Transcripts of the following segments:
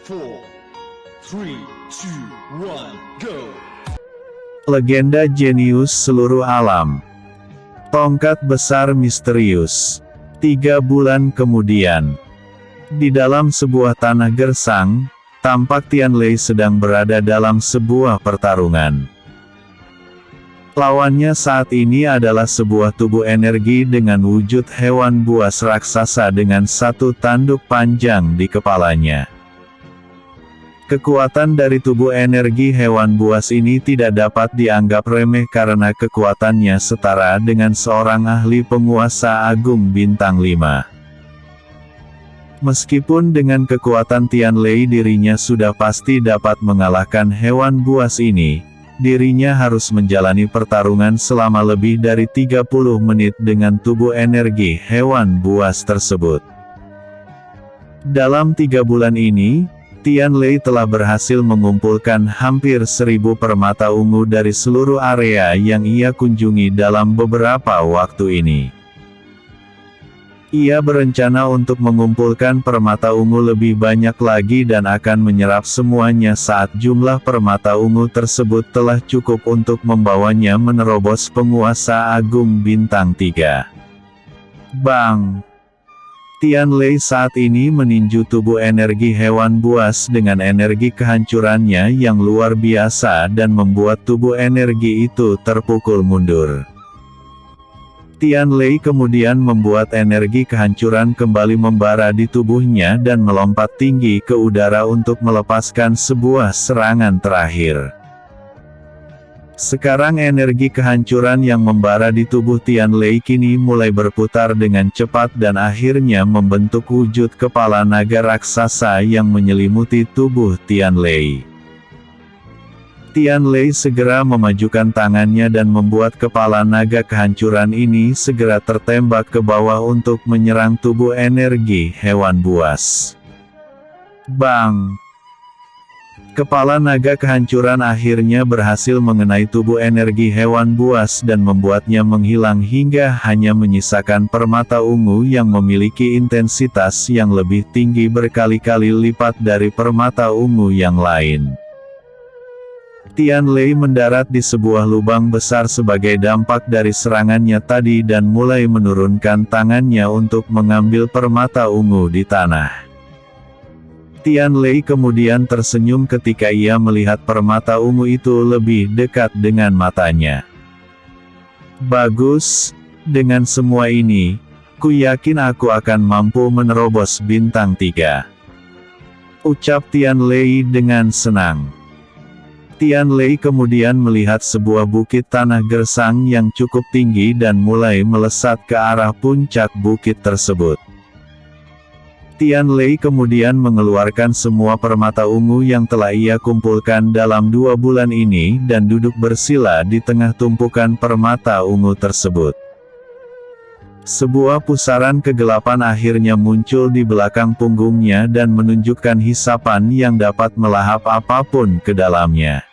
4, 3, 2, 1, go! Legenda jenius seluruh alam. Tongkat besar misterius. 3 bulan kemudian. Di dalam sebuah tanah gersang, tampak Tianlei sedang berada dalam sebuah pertarungan. Lawannya saat ini adalah sebuah tubuh energi dengan wujud hewan buas raksasa dengan satu tanduk panjang di kepalanya. Kekuatan dari tubuh energi hewan buas ini tidak dapat dianggap remeh karena kekuatannya setara dengan seorang ahli penguasa agung bintang 5. Meskipun dengan kekuatan Tianlei dirinya sudah pasti dapat mengalahkan hewan buas ini, dirinya harus menjalani pertarungan selama lebih dari 30 menit dengan tubuh energi hewan buas tersebut. Dalam 3 bulan ini, Tianlei telah berhasil mengumpulkan hampir 1000 permata ungu dari seluruh area yang ia kunjungi dalam beberapa waktu ini. Ia berencana untuk mengumpulkan permata ungu lebih banyak lagi dan akan menyerap semuanya saat jumlah permata ungu tersebut telah cukup untuk membawanya menerobos penguasa agung bintang 3. Bang! Tianlei saat ini meninju tubuh energi hewan buas dengan energi kehancurannya yang luar biasa dan membuat tubuh energi itu terpukul mundur. Tianlei kemudian membuat energi kehancuran kembali membara di tubuhnya dan melompat tinggi ke udara untuk melepaskan sebuah serangan terakhir. Sekarang energi kehancuran yang membara di tubuh Tianlei kini mulai berputar dengan cepat dan akhirnya membentuk wujud kepala naga raksasa yang menyelimuti tubuh Tianlei. Tianlei segera memajukan tangannya dan membuat kepala naga kehancuran ini segera tertembak ke bawah untuk menyerang tubuh energi hewan buas. Bang! Kepala naga kehancuran akhirnya berhasil mengenai tubuh energi hewan buas dan membuatnya menghilang hingga hanya menyisakan permata ungu yang memiliki intensitas yang lebih tinggi berkali-kali lipat dari permata ungu yang lain. Tianlei mendarat di sebuah lubang besar sebagai dampak dari serangannya tadi dan mulai menurunkan tangannya untuk mengambil permata ungu di tanah. Tianlei kemudian tersenyum ketika ia melihat permata ungu itu lebih dekat dengan matanya. Bagus, dengan semua ini, ku yakin aku akan mampu menerobos bintang 3. Ucap Tianlei dengan senang. Tianlei kemudian melihat sebuah bukit tanah gersang yang cukup tinggi dan mulai melesat ke arah puncak bukit tersebut. Tianlei kemudian mengeluarkan semua permata ungu yang telah ia kumpulkan dalam 2 bulan ini dan duduk bersila di tengah tumpukan permata ungu tersebut. Sebuah pusaran kegelapan akhirnya muncul di belakang punggungnya dan menunjukkan hisapan yang dapat melahap apapun ke dalamnya.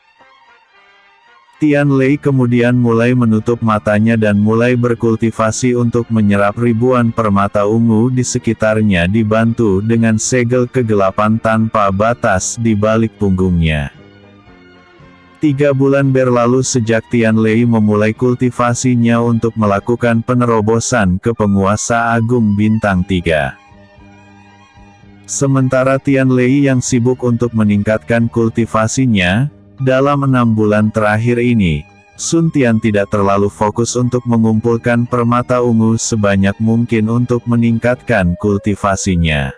Tianlei kemudian mulai menutup matanya dan mulai berkultivasi untuk menyerap ribuan permata ungu di sekitarnya dibantu dengan segel kegelapan tanpa batas di balik punggungnya. 3 bulan berlalu sejak Tianlei memulai kultivasinya untuk melakukan penerobosan ke penguasa agung bintang 3. Sementara Tianlei yang sibuk untuk meningkatkan kultivasinya, dalam 6 bulan terakhir ini, Sun Tian tidak terlalu fokus untuk mengumpulkan permata ungu sebanyak mungkin untuk meningkatkan kultivasinya.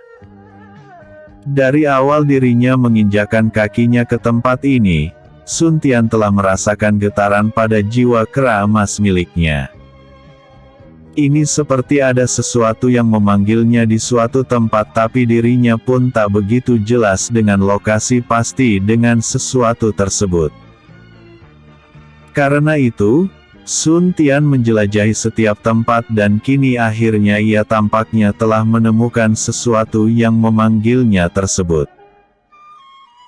Dari awal dirinya menginjakan kakinya ke tempat ini, Sun Tian telah merasakan getaran pada jiwa kera emas miliknya. Ini seperti ada sesuatu yang memanggilnya di suatu tempat tapi dirinya pun tak begitu jelas dengan lokasi pasti dengan sesuatu tersebut. Karena itu, Sun Tian menjelajahi setiap tempat dan kini akhirnya ia tampaknya telah menemukan sesuatu yang memanggilnya tersebut.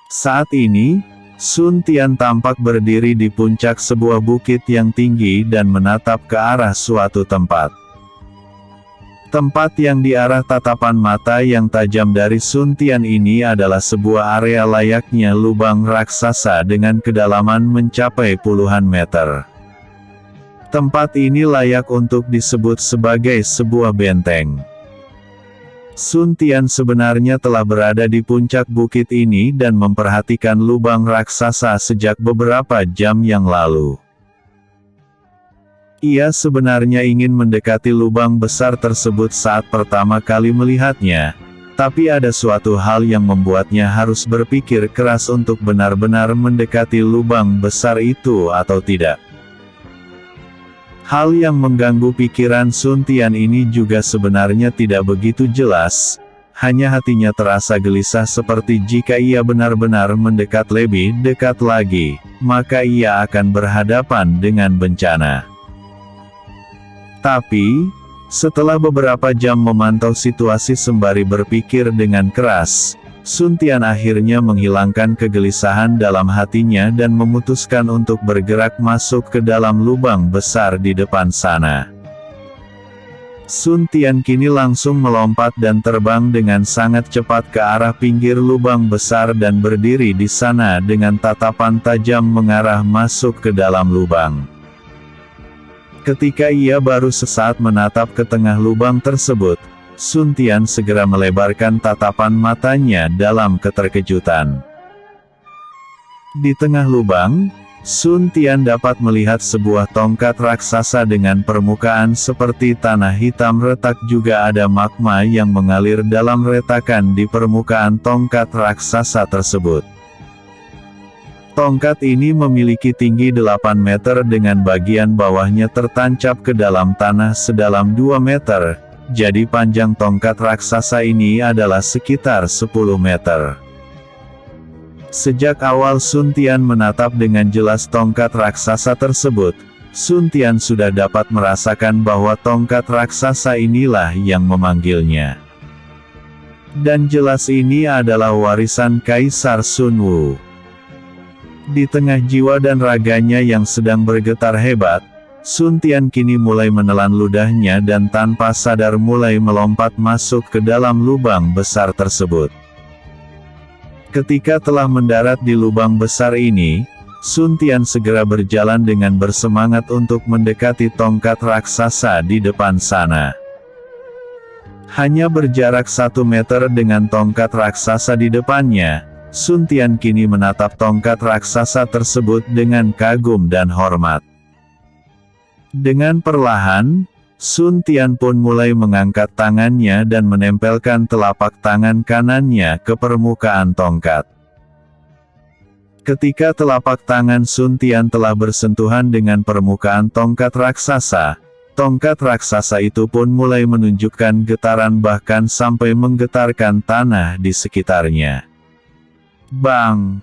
Saat ini, Sun Tian tampak berdiri di puncak sebuah bukit yang tinggi dan menatap ke arah suatu tempat. Tempat yang diarah tatapan mata yang tajam dari Sun Tian ini adalah sebuah area layaknya lubang raksasa dengan kedalaman mencapai puluhan meter. Tempat ini layak untuk disebut sebagai sebuah benteng. Sun Tian sebenarnya telah berada di puncak bukit ini dan memperhatikan lubang raksasa sejak beberapa jam yang lalu. Ia sebenarnya ingin mendekati lubang besar tersebut saat pertama kali melihatnya, tapi ada suatu hal yang membuatnya harus berpikir keras untuk benar-benar mendekati lubang besar itu atau tidak. Hal yang mengganggu pikiran Sun Tian ini juga sebenarnya tidak begitu jelas, hanya hatinya terasa gelisah seperti jika ia benar-benar mendekat lebih dekat lagi, maka ia akan berhadapan dengan bencana. Tapi, setelah beberapa jam memantau situasi sembari berpikir dengan keras, Sun Tian akhirnya menghilangkan kegelisahan dalam hatinya dan memutuskan untuk bergerak masuk ke dalam lubang besar di depan sana. Sun Tian kini langsung melompat dan terbang dengan sangat cepat ke arah pinggir lubang besar dan berdiri di sana dengan tatapan tajam mengarah masuk ke dalam lubang. Ketika ia baru sesaat menatap ke tengah lubang tersebut, Sun Tian segera melebarkan tatapan matanya dalam keterkejutan. Di tengah lubang, Sun Tian dapat melihat sebuah tongkat raksasa dengan permukaan seperti tanah hitam retak, juga ada magma yang mengalir dalam retakan di permukaan tongkat raksasa tersebut. Tongkat ini memiliki tinggi 8 meter dengan bagian bawahnya tertancap ke dalam tanah sedalam 2 meter, jadi panjang tongkat raksasa ini adalah sekitar 10 meter. Sejak awal Sun Tian menatap dengan jelas tongkat raksasa tersebut, Sun Tian sudah dapat merasakan bahwa tongkat raksasa inilah yang memanggilnya. Dan jelas ini adalah warisan Kaisar Sun Wu. Di tengah jiwa dan raganya yang sedang bergetar hebat, Sun Tian kini mulai menelan ludahnya dan tanpa sadar mulai melompat masuk ke dalam lubang besar tersebut. Ketika telah mendarat di lubang besar ini, Sun Tian segera berjalan dengan bersemangat untuk mendekati tongkat raksasa di depan sana. Hanya berjarak 1 meter dengan tongkat raksasa di depannya, Sun Tian kini menatap tongkat raksasa tersebut dengan kagum dan hormat. Dengan perlahan, Sun Tian pun mulai mengangkat tangannya dan menempelkan telapak tangan kanannya ke permukaan tongkat. Ketika telapak tangan Sun Tian telah bersentuhan dengan permukaan tongkat raksasa itu pun mulai menunjukkan getaran bahkan sampai menggetarkan tanah di sekitarnya. Bang!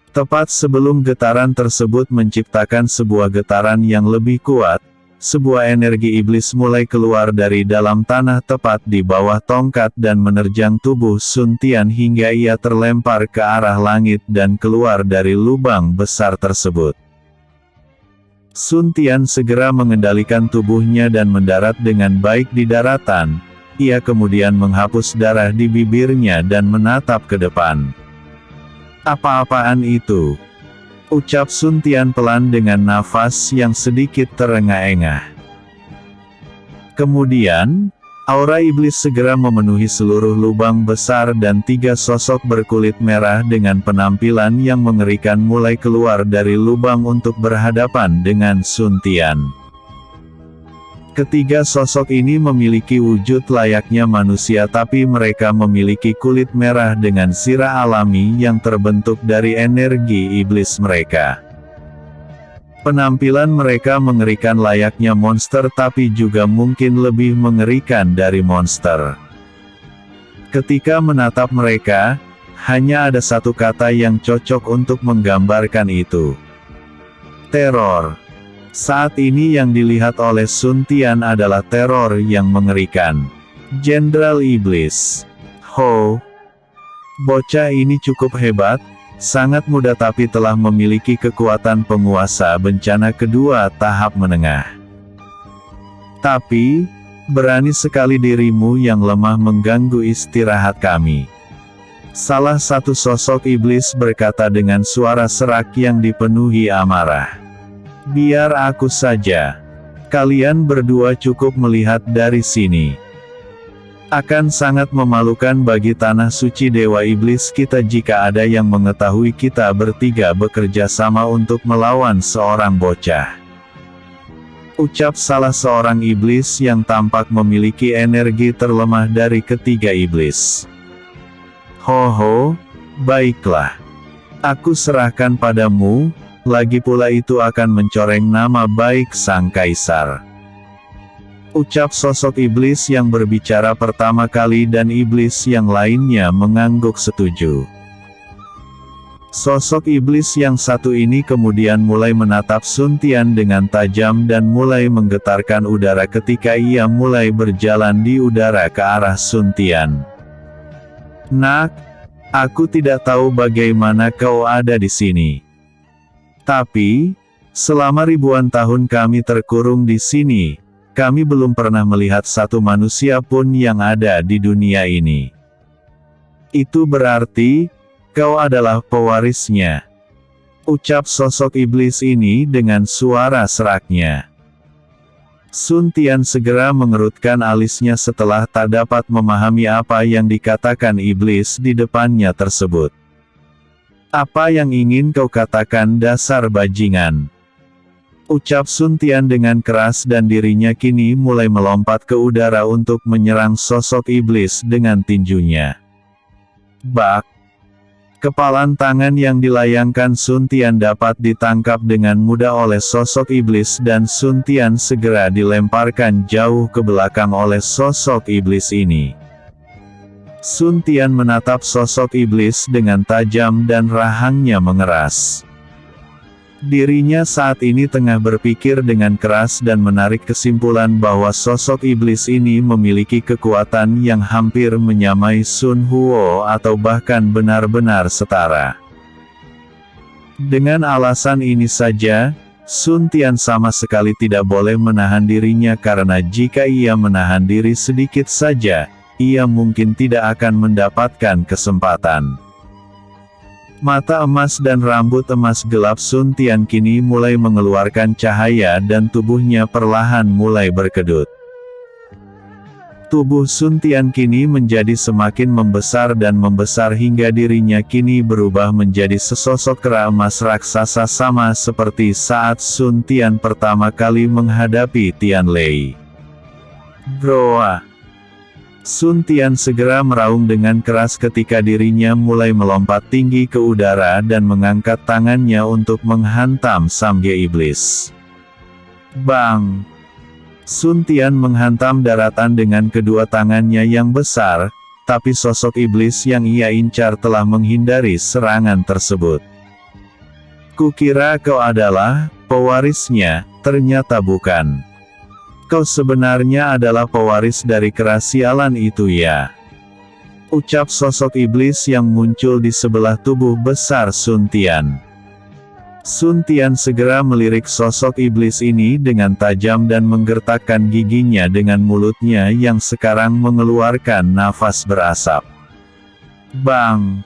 Tepat sebelum getaran tersebut menciptakan sebuah getaran yang lebih kuat, sebuah energi iblis mulai keluar dari dalam tanah tepat di bawah tongkat dan menerjang tubuh Sun Tian hingga ia terlempar ke arah langit dan keluar dari lubang besar tersebut. Sun Tian segera mengendalikan tubuhnya dan mendarat dengan baik di daratan. Ia kemudian menghapus darah di bibirnya dan menatap ke depan. Apa-apaan itu? Ucap Sun Tian pelan dengan nafas yang sedikit terengah-engah. Kemudian, aura iblis segera memenuhi seluruh lubang besar dan 3 sosok berkulit merah dengan penampilan yang mengerikan mulai keluar dari lubang untuk berhadapan dengan Sun Tian. Ketiga sosok ini memiliki wujud layaknya manusia, tapi mereka memiliki kulit merah dengan sirah alami yang terbentuk dari energi iblis mereka. Penampilan mereka mengerikan layaknya monster, tapi juga mungkin lebih mengerikan dari monster. Ketika menatap mereka, hanya ada satu kata yang cocok untuk menggambarkan itu. Teror. Saat ini yang dilihat oleh Sun Tian adalah teror yang mengerikan. Jenderal Iblis. Ho! Bocah ini cukup hebat, sangat muda, tapi telah memiliki kekuatan penguasa bencana kedua tahap menengah. Tapi, Berani sekali dirimu yang lemah mengganggu istirahat kami. Salah satu sosok iblis berkata dengan suara serak yang dipenuhi amarah. Biar aku saja. Kalian berdua cukup melihat dari sini. Akan sangat memalukan bagi tanah suci Dewa Iblis kita jika ada yang mengetahui kita bertiga bekerja sama untuk melawan seorang bocah. Ucap salah seorang iblis yang tampak memiliki energi terlemah dari ketiga iblis. Ho, baiklah. Aku serahkan padamu, lagi pula itu akan mencoreng nama baik sang kaisar. Ucap sosok iblis yang berbicara pertama kali dan iblis yang lainnya mengangguk setuju. Sosok iblis yang satu ini kemudian mulai menatap Sun Tian dengan tajam dan mulai menggetarkan udara ketika ia mulai berjalan di udara ke arah Sun Tian. Nak, aku tidak tahu bagaimana kau ada di sini. Tapi, selama ribuan tahun kami terkurung di sini, kami belum pernah melihat satu manusia pun yang ada di dunia ini. Itu berarti, kau adalah pewarisnya. Ucap sosok iblis ini dengan suara seraknya. Sun Tian segera mengerutkan alisnya setelah tak dapat memahami apa yang dikatakan iblis di depannya tersebut. Apa yang ingin kau katakan dasar bajingan? Ucap Sun Tian dengan keras dan dirinya kini mulai melompat ke udara untuk menyerang sosok iblis dengan tinjunya. Bak! Kepalan tangan yang dilayangkan Sun Tian dapat ditangkap dengan mudah oleh sosok iblis dan Sun Tian segera dilemparkan jauh ke belakang oleh sosok iblis ini. Sun Tian menatap sosok iblis dengan tajam dan rahangnya mengeras. Dirinya saat ini tengah berpikir dengan keras dan menarik kesimpulan bahwa sosok iblis ini memiliki kekuatan yang hampir menyamai Sun Huo atau bahkan benar-benar setara. Dengan alasan ini saja, Sun Tian sama sekali tidak boleh menahan dirinya karena jika ia menahan diri sedikit saja, ia mungkin tidak akan mendapatkan kesempatan. Mata emas dan rambut emas gelap Sun Tian kini mulai mengeluarkan cahaya dan tubuhnya perlahan mulai berkedut. Tubuh Sun Tian kini menjadi semakin membesar dan membesar hingga dirinya kini berubah menjadi sesosok kera emas raksasa sama seperti saat Sun Tian pertama kali menghadapi Tian Lei. Broa! Sun Tian segera meraung dengan keras ketika dirinya mulai melompat tinggi ke udara dan mengangkat tangannya untuk menghantam Samgye Iblis. Bang! Sun Tian menghantam daratan dengan kedua tangannya yang besar, tapi sosok iblis yang ia incar telah menghindari serangan tersebut. Kukira kau adalah pewarisnya, ternyata bukan. Kau sebenarnya adalah pewaris dari kerasialan itu ya. Ucap sosok iblis yang muncul di sebelah tubuh besar Sun Tian. Sun Tian segera melirik sosok iblis ini dengan tajam dan menggertakkan giginya dengan mulutnya yang sekarang mengeluarkan nafas berasap. Bang!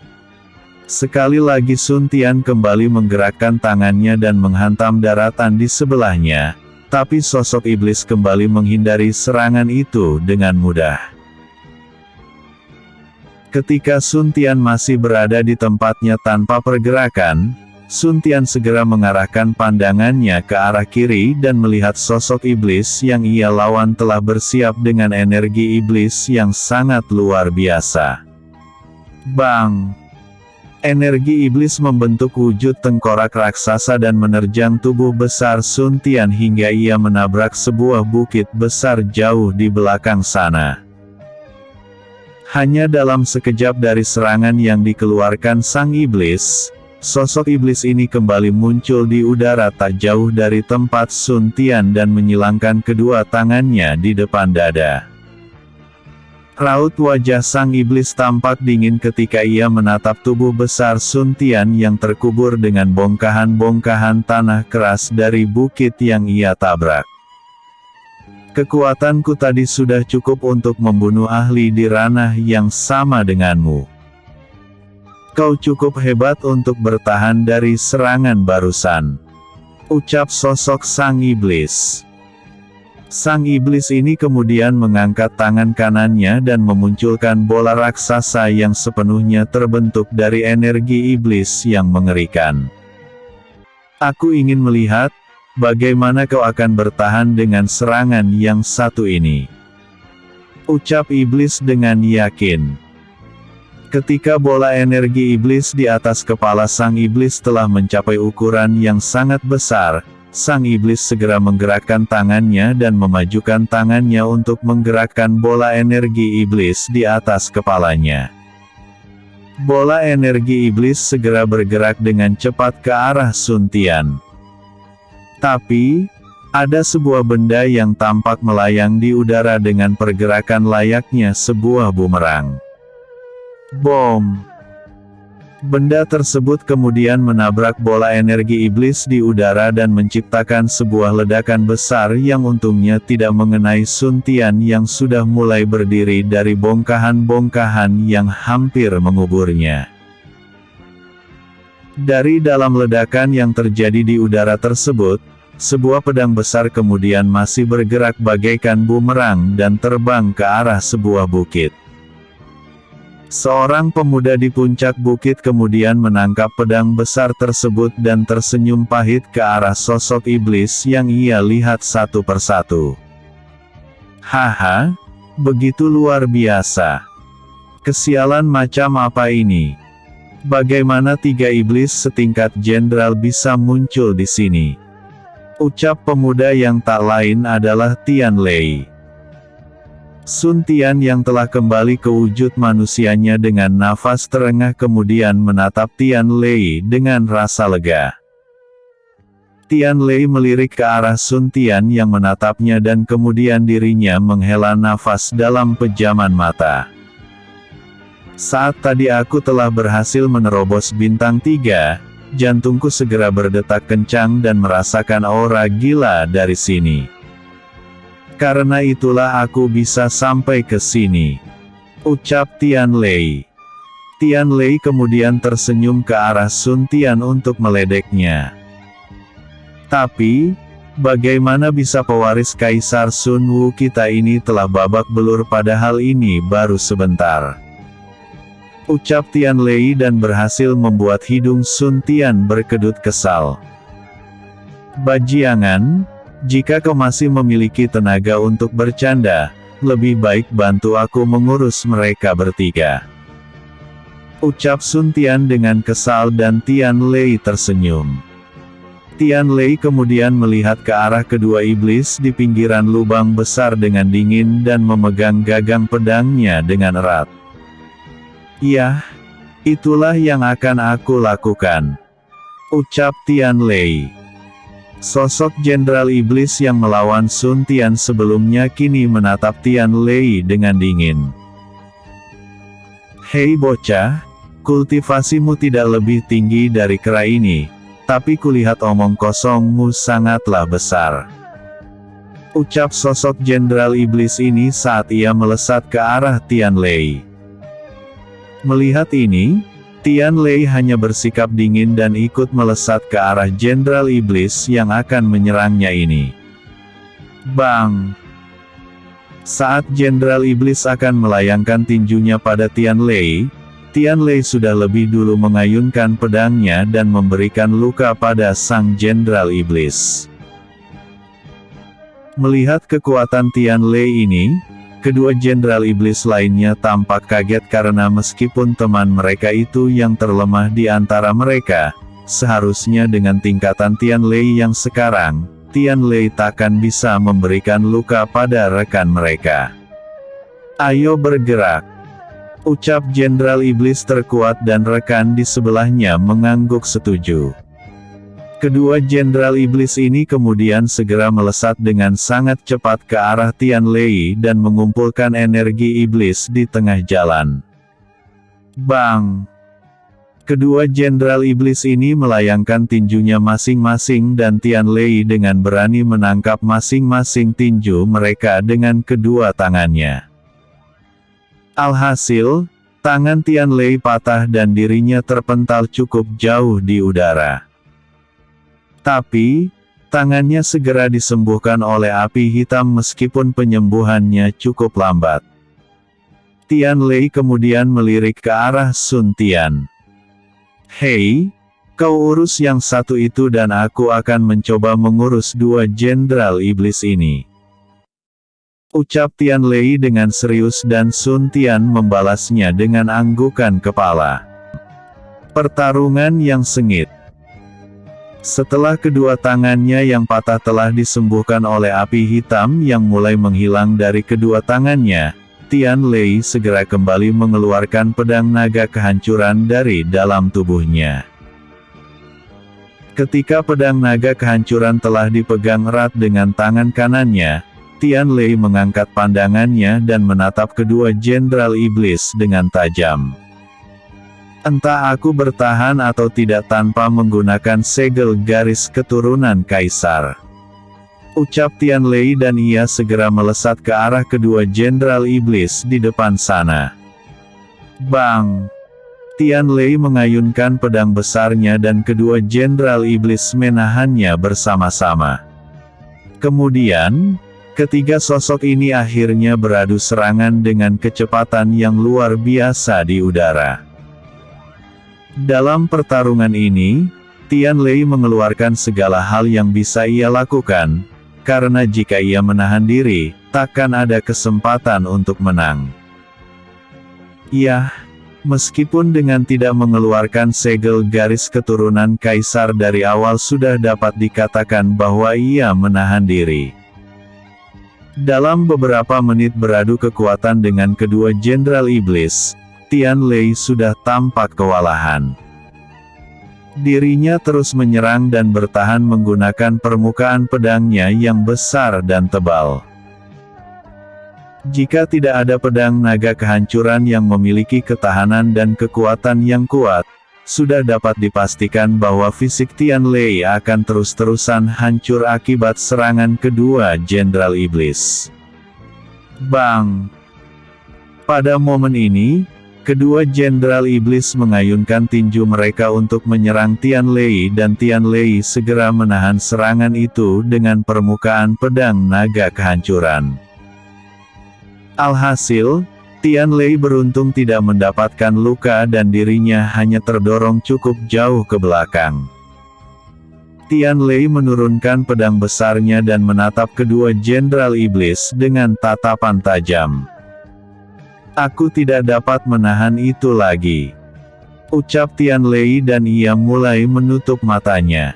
Sekali lagi Sun Tian kembali menggerakkan tangannya dan menghantam daratan di sebelahnya. Tapi sosok iblis kembali menghindari serangan itu dengan mudah. Ketika Sun Tian masih berada di tempatnya tanpa pergerakan, Sun Tian segera mengarahkan pandangannya ke arah kiri dan melihat sosok iblis yang ia lawan telah bersiap dengan energi iblis yang sangat luar biasa. Bang! Energi iblis membentuk wujud tengkorak raksasa dan menerjang tubuh besar Sun Tian hingga ia menabrak sebuah bukit besar jauh di belakang sana. Hanya dalam sekejap dari serangan yang dikeluarkan sang iblis, sosok iblis ini kembali muncul di udara tak jauh dari tempat Sun Tian dan menyilangkan kedua tangannya di depan dada. Raut wajah sang iblis tampak dingin ketika ia menatap tubuh besar Sun Tian yang terkubur dengan bongkahan-bongkahan tanah keras dari bukit yang ia tabrak. Kekuatanku tadi sudah cukup untuk membunuh ahli di ranah yang sama denganmu. Kau cukup hebat untuk bertahan dari serangan barusan, ucap sosok sang iblis. Sang iblis ini kemudian mengangkat tangan kanannya dan memunculkan bola raksasa yang sepenuhnya terbentuk dari energi iblis yang mengerikan. Aku ingin melihat bagaimana kau akan bertahan dengan serangan yang satu ini, ucap iblis dengan yakin. Ketika bola energi iblis di atas kepala sang iblis telah mencapai ukuran yang sangat besar, sang iblis segera menggerakkan tangannya dan memajukan tangannya untuk menggerakkan bola energi iblis di atas kepalanya. Bola energi iblis segera bergerak dengan cepat ke arah Sun Tian. Tapi, ada sebuah benda yang tampak melayang di udara dengan pergerakan layaknya sebuah bumerang. Bom! Benda tersebut kemudian menabrak bola energi iblis di udara dan menciptakan sebuah ledakan besar yang untungnya tidak mengenai Sun Tian yang sudah mulai berdiri dari bongkahan-bongkahan yang hampir menguburnya. Dari dalam ledakan yang terjadi di udara tersebut, sebuah pedang besar kemudian masih bergerak bagaikan bumerang dan terbang ke arah sebuah bukit. Seorang pemuda di puncak bukit kemudian menangkap pedang besar tersebut dan tersenyum pahit ke arah sosok iblis yang ia lihat satu persatu. Haha, begitu luar biasa. Kesialan macam apa ini? Bagaimana 3 iblis setingkat jenderal bisa muncul di sini? Ucap pemuda yang tak lain adalah Tian Lei. Sun Tian yang telah kembali ke wujud manusianya dengan nafas terengah kemudian menatap Tian Lei dengan rasa lega. Tian Lei melirik ke arah Sun Tian yang menatapnya dan kemudian dirinya menghela nafas dalam pejaman mata. Saat tadi aku telah berhasil menerobos bintang 3, jantungku segera berdetak kencang dan merasakan aura gila dari sini. Karena itulah aku bisa sampai ke sini, ucap Tian Lei. Tian Lei kemudian tersenyum ke arah Sun Tian untuk meledeknya. Tapi, bagaimana bisa pewaris Kaisar Sun Wu kita ini telah babak belur padahal ini baru sebentar, ucap Tian Lei dan berhasil membuat hidung Sun Tian berkedut kesal. Bajiangan, jika kau masih memiliki tenaga untuk bercanda, lebih baik bantu aku mengurus mereka bertiga, ucap Sun Tian dengan kesal dan Tian Lei tersenyum. Tian Lei kemudian melihat ke arah kedua iblis di pinggiran lubang besar dengan dingin dan memegang gagang pedangnya dengan erat. Yah, itulah yang akan aku lakukan, ucap Tian Lei. Sosok jenderal iblis yang melawan Sun Tian sebelumnya kini menatap Tian Lei dengan dingin. Hei bocah, kultivasimu tidak lebih tinggi dari kera ini, tapi kulihat omong kosongmu sangatlah besar, ucap sosok jenderal iblis ini saat ia melesat ke arah Tian Lei. Melihat ini, Tian Lei hanya bersikap dingin dan ikut melesat ke arah jenderal iblis yang akan menyerangnya ini. Bang! Saat jenderal iblis akan melayangkan tinjunya pada Tian Lei sudah lebih dulu mengayunkan pedangnya dan memberikan luka pada sang jenderal iblis. Melihat kekuatan Tian Lei ini, kedua jenderal iblis lainnya tampak kaget karena meskipun teman mereka itu yang terlemah di antara mereka, seharusnya dengan tingkatan Tian Lei yang sekarang, Tian Lei takkan bisa memberikan luka pada rekan mereka. Ayo bergerak, ucap jenderal iblis terkuat dan rekan di sebelahnya mengangguk setuju. Kedua jenderal iblis ini kemudian segera melesat dengan sangat cepat ke arah Tian Lei dan mengumpulkan energi iblis di tengah jalan. Bang! Kedua jenderal iblis ini melayangkan tinjunya masing-masing dan Tianlei dengan berani menangkap masing-masing tinju mereka dengan kedua tangannya. Alhasil, tangan Tianlei patah dan dirinya terpental cukup jauh di udara. Tapi, tangannya segera disembuhkan oleh api hitam meskipun penyembuhannya cukup lambat. Tianlei kemudian melirik ke arah Sun Tian. "Hei, kau urus yang satu itu dan aku akan mencoba mengurus dua jenderal iblis ini," ucap Tianlei dengan serius dan Sun Tian membalasnya dengan anggukan kepala. Pertarungan yang sengit. Setelah kedua tangannya yang patah telah disembuhkan oleh api hitam yang mulai menghilang dari kedua tangannya, Tianlei segera kembali mengeluarkan pedang naga kehancuran dari dalam tubuhnya. Ketika pedang naga kehancuran telah dipegang erat dengan tangan kanannya, Tianlei mengangkat pandangannya dan menatap kedua jenderal iblis dengan tajam. "Entah aku bertahan atau tidak tanpa menggunakan segel garis keturunan kaisar," ucap Tianlei dan ia segera melesat ke arah kedua jenderal iblis di depan sana. Bang! Tianlei mengayunkan pedang besarnya dan kedua jenderal iblis menahannya bersama-sama. Kemudian, ketiga sosok ini akhirnya beradu serangan dengan kecepatan yang luar biasa di udara. Dalam pertarungan ini, Tianlei mengeluarkan segala hal yang bisa ia lakukan, karena jika ia menahan diri, takkan ada kesempatan untuk menang. Yah, meskipun dengan tidak mengeluarkan segel garis keturunan kaisar dari awal sudah dapat dikatakan bahwa ia menahan diri. Dalam beberapa menit beradu kekuatan dengan kedua jenderal iblis, Tianlei sudah tampak kewalahan. Dirinya terus menyerang dan bertahan menggunakan permukaan pedangnya yang besar dan tebal. Jika tidak ada pedang naga kehancuran yang memiliki ketahanan dan kekuatan yang kuat, sudah dapat dipastikan bahwa fisik Tianlei akan terus-terusan hancur akibat serangan kedua jenderal iblis. Bang! Pada momen ini, kedua jenderal iblis mengayunkan tinju mereka untuk menyerang Tianlei dan Tianlei segera menahan serangan itu dengan permukaan pedang naga kehancuran. Alhasil, Tianlei beruntung tidak mendapatkan luka dan dirinya hanya terdorong cukup jauh ke belakang. Tianlei menurunkan pedang besarnya dan menatap kedua jenderal iblis dengan tatapan tajam. "Aku tidak dapat menahan itu lagi," ucap Tianlei dan ia mulai menutup matanya.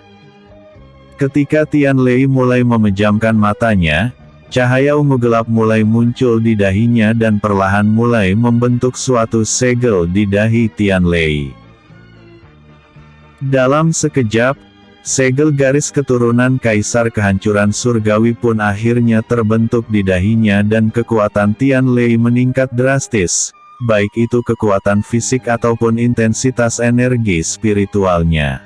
Ketika Tianlei mulai memejamkan matanya, cahaya ungu gelap mulai muncul di dahinya dan perlahan mulai membentuk suatu segel di dahi Tianlei. Dalam sekejap, segel garis keturunan kaisar kehancuran surgawi pun akhirnya terbentuk di dahinya dan kekuatan Tianlei meningkat drastis, baik itu kekuatan fisik ataupun intensitas energi spiritualnya.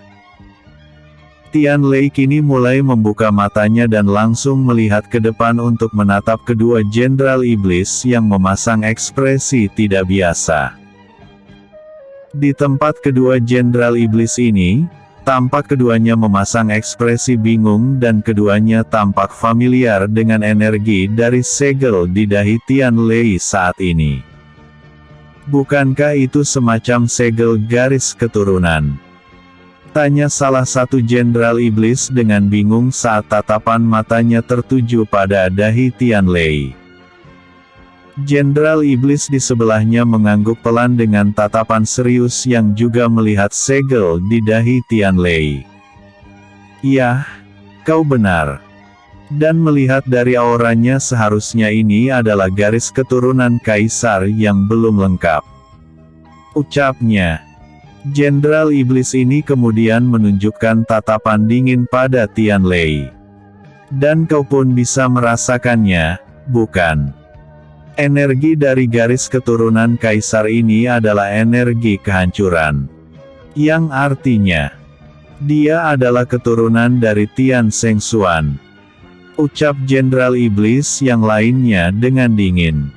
Tianlei kini mulai membuka matanya dan langsung melihat ke depan untuk menatap kedua jenderal iblis yang memasang ekspresi tidak biasa. Di tempat kedua jenderal iblis ini, tampak keduanya memasang ekspresi bingung dan keduanya tampak familiar dengan energi dari segel di dahi Tianlei saat ini. "Bukankah itu semacam segel garis keturunan?" tanya salah satu jenderal iblis dengan bingung saat tatapan matanya tertuju pada dahi Tianlei. Jenderal iblis di sebelahnya mengangguk pelan dengan tatapan serius yang juga melihat segel di dahi Tianlei. "Yah, kau benar. Dan melihat dari auranya seharusnya ini adalah garis keturunan kaisar yang belum lengkap," ucapnya. Jenderal iblis ini kemudian menunjukkan tatapan dingin pada Tianlei. "Dan kau pun bisa merasakannya, bukan? Energi dari garis keturunan kaisar ini adalah energi kehancuran. Yang artinya, dia adalah keturunan dari Tian Shengxuan. Ucap Jenderal Iblis yang lainnya dengan dingin.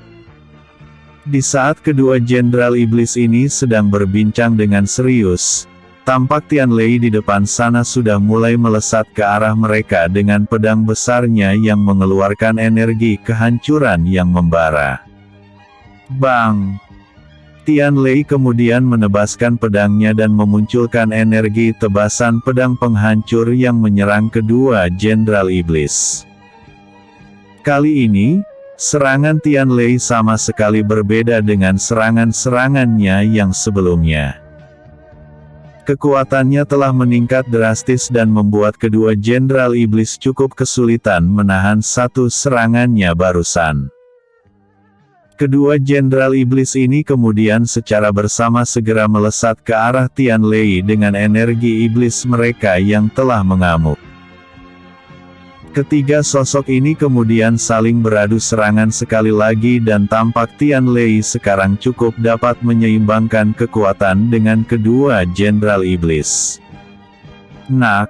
Di saat kedua Jenderal Iblis ini sedang berbincang dengan serius, tampak Tian Lei di depan sana sudah mulai melesat ke arah mereka dengan pedang besarnya yang mengeluarkan energi kehancuran yang membara. Bang! Tian Lei kemudian menebaskan pedangnya dan memunculkan energi tebasan pedang penghancur yang menyerang kedua Jenderal Iblis. Kali ini, serangan Tian Lei sama sekali berbeda dengan serangan-serangannya yang sebelumnya. Kekuatannya telah meningkat drastis dan membuat kedua Jenderal Iblis cukup kesulitan menahan satu serangannya barusan. Kedua Jenderal Iblis ini kemudian secara bersama segera melesat ke arah Tian Lei dengan energi iblis mereka yang telah mengamuk. Ketiga sosok ini kemudian saling beradu serangan sekali lagi dan tampak Tian Lei sekarang cukup dapat menyeimbangkan kekuatan dengan kedua Jenderal Iblis. Nak,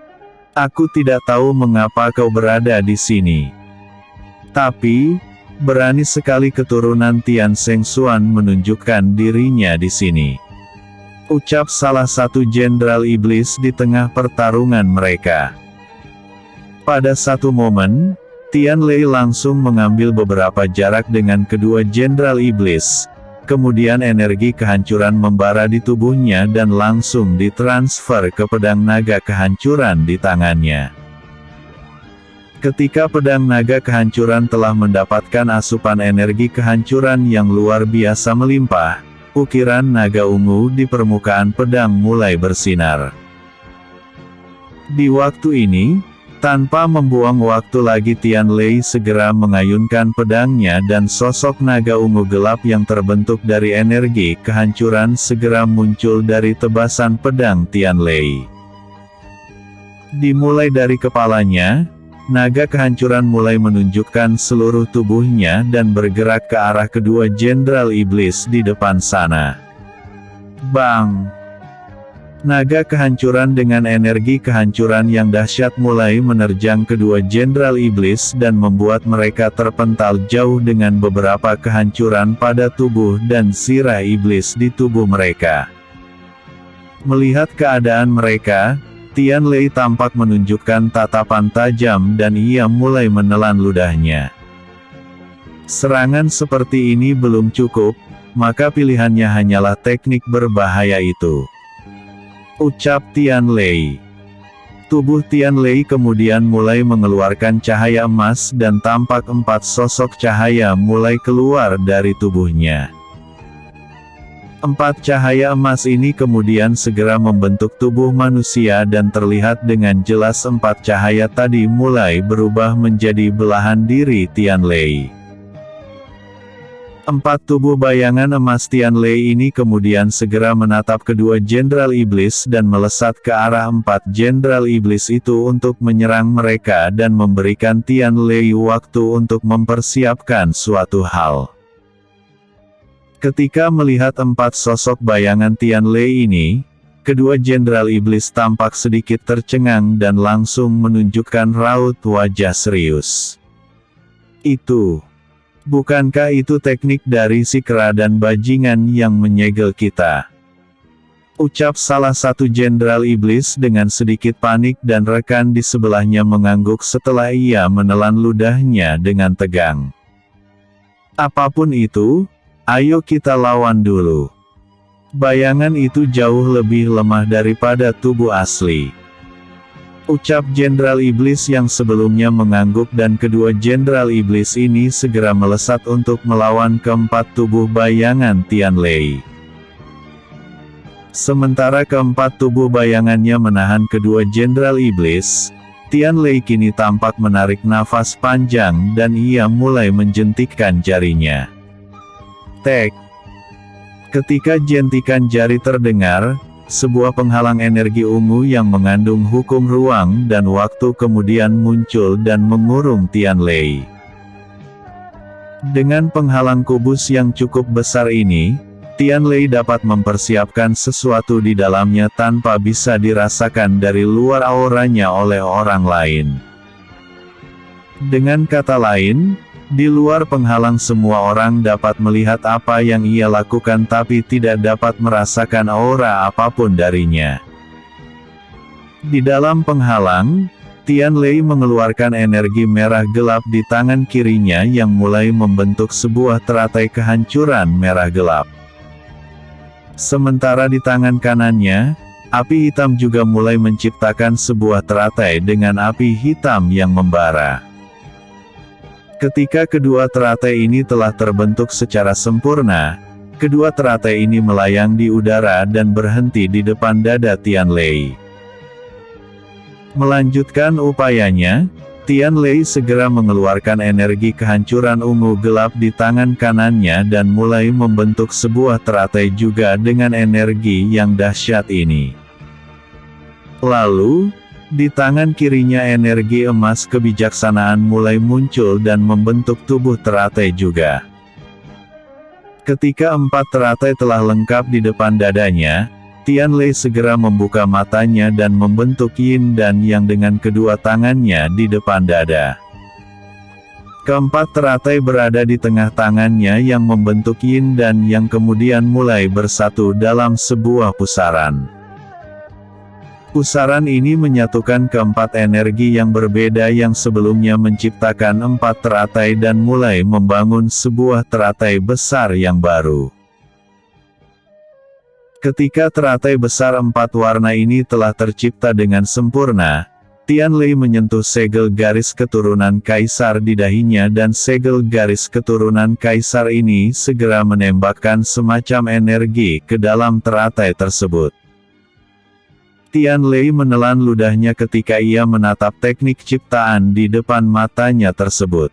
aku tidak tahu mengapa kau berada di sini. Tapi, berani sekali keturunan Tian Shengxuan menunjukkan dirinya di sini. Ucap salah satu Jenderal Iblis di tengah pertarungan mereka. Pada satu momen, Tian Lei langsung mengambil beberapa jarak dengan kedua Jenderal Iblis. Kemudian energi kehancuran membara di tubuhnya dan langsung ditransfer ke pedang naga kehancuran di tangannya. Ketika pedang naga kehancuran telah mendapatkan asupan energi kehancuran yang luar biasa melimpah, ukiran naga ungu di permukaan pedang mulai bersinar. Di waktu ini, tanpa membuang waktu lagi Tian Lei segera mengayunkan pedangnya dan sosok naga ungu gelap yang terbentuk dari energi kehancuran segera muncul dari tebasan pedang Tian Lei. Dimulai dari kepalanya, naga kehancuran mulai menunjukkan seluruh tubuhnya dan bergerak ke arah kedua Jenderal Iblis di depan sana. Bang! Naga kehancuran dengan energi kehancuran yang dahsyat mulai menerjang kedua Jenderal Iblis dan membuat mereka terpental jauh dengan beberapa kehancuran pada tubuh dan sirah iblis di tubuh mereka. Melihat keadaan mereka, Tian Lei tampak menunjukkan tatapan tajam dan ia mulai menelan ludahnya. Serangan seperti ini belum cukup, maka pilihannya hanyalah teknik berbahaya itu. Ucap Tian Lei. Tubuh Tian Lei kemudian mulai mengeluarkan cahaya emas dan tampak 4 sosok cahaya mulai keluar dari tubuhnya. 4 cahaya emas ini kemudian segera membentuk tubuh manusia dan terlihat dengan jelas 4 cahaya tadi mulai berubah menjadi belahan diri Tian Lei. 4 tubuh bayangan emas Tian Lei ini kemudian segera menatap kedua Jenderal Iblis dan melesat ke arah 4 Jenderal Iblis itu untuk menyerang mereka dan memberikan Tian Lei waktu untuk mempersiapkan suatu hal. Ketika melihat 4 sosok bayangan Tian Lei ini, kedua Jenderal Iblis tampak sedikit tercengang dan langsung menunjukkan raut wajah serius. Bukankah itu teknik dari si kera dan bajingan yang menyegel kita? Ucap salah satu Jenderal Iblis dengan sedikit panik dan rekan di sebelahnya mengangguk setelah ia menelan ludahnya dengan tegang. Apapun itu, ayo kita lawan dulu. Bayangan itu jauh lebih lemah daripada tubuh asli. Ucap Jenderal Iblis yang sebelumnya mengangguk dan kedua Jenderal Iblis ini segera melesat untuk melawan keempat tubuh bayangan Tian Lei. Sementara keempat tubuh bayangannya menahan kedua Jenderal Iblis, Tian Lei kini tampak menarik nafas panjang dan ia mulai menjentikkan jarinya. Tek! Ketika jentikan jari terdengar, sebuah penghalang energi ungu yang mengandung hukum ruang dan waktu kemudian muncul dan mengurung Tian Lei. Dengan penghalang kubus yang cukup besar ini, Tianlei dapat mempersiapkan sesuatu di dalamnya tanpa bisa dirasakan dari luar auranya oleh orang lain. Dengan kata lain, di luar penghalang semua orang dapat melihat apa yang ia lakukan tapi tidak dapat merasakan aura apapun darinya. Di dalam penghalang, Tianlei mengeluarkan energi merah gelap di tangan kirinya yang mulai membentuk sebuah teratai kehancuran merah gelap. Sementara di tangan kanannya, api hitam juga mulai menciptakan sebuah teratai dengan api hitam yang membara. Ketika kedua teratai ini telah terbentuk secara sempurna, kedua teratai ini melayang di udara dan berhenti di depan dada Tianlei. Melanjutkan upayanya, Tianlei segera mengeluarkan energi kehancuran ungu gelap di tangan kanannya dan mulai membentuk sebuah teratai juga dengan energi yang dahsyat ini. Lalu, di tangan kirinya energi emas kebijaksanaan mulai muncul dan membentuk tubuh teratai juga. Ketika 4 teratai telah lengkap di depan dadanya, Tianlei segera membuka matanya dan membentuk yin dan yang dengan kedua tangannya di depan dada. Keempat teratai berada di tengah tangannya yang membentuk yin dan yang kemudian mulai bersatu dalam sebuah pusaran. Pusaran ini menyatukan keempat energi yang berbeda yang sebelumnya menciptakan 4 teratai dan mulai membangun sebuah teratai besar yang baru. Ketika teratai besar 4 warna ini telah tercipta dengan sempurna, Tianlei menyentuh segel garis keturunan kaisar di dahinya dan segel garis keturunan kaisar ini segera menembakkan semacam energi ke dalam teratai tersebut. Tianlei menelan ludahnya ketika ia menatap teknik ciptaan di depan matanya tersebut.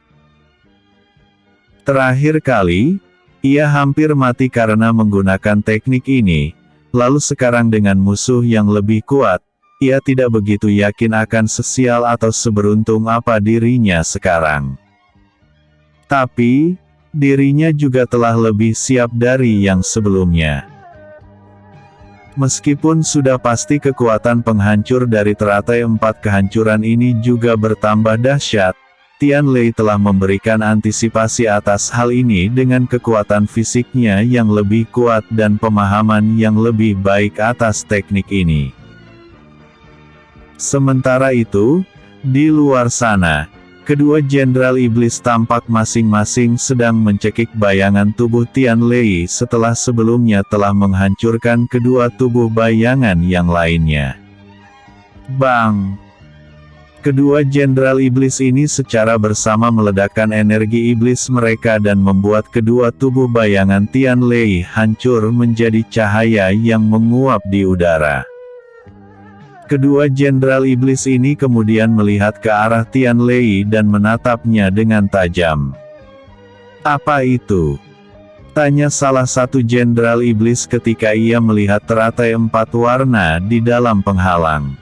Terakhir kali, ia hampir mati karena menggunakan teknik ini. Lalu sekarang dengan musuh yang lebih kuat, ia tidak begitu yakin akan sesial atau seberuntung apa dirinya sekarang. Tapi, dirinya juga telah lebih siap dari yang sebelumnya. Meskipun sudah pasti kekuatan penghancur dari teratai 4 kehancuran ini juga bertambah dahsyat, Tianlei telah memberikan antisipasi atas hal ini dengan kekuatan fisiknya yang lebih kuat dan pemahaman yang lebih baik atas teknik ini. Sementara itu, di luar sana, kedua jenderal iblis tampak masing-masing sedang mencekik bayangan tubuh Tianlei setelah sebelumnya telah menghancurkan kedua tubuh bayangan yang lainnya. Bang! Kedua jenderal iblis ini secara bersama meledakkan energi iblis mereka dan membuat kedua tubuh bayangan Tianlei hancur menjadi cahaya yang menguap di udara. Kedua jenderal iblis ini kemudian melihat ke arah Tianlei dan menatapnya dengan tajam. "Apa itu?" tanya salah satu jenderal iblis ketika ia melihat teratai 4 warna di dalam penghalang.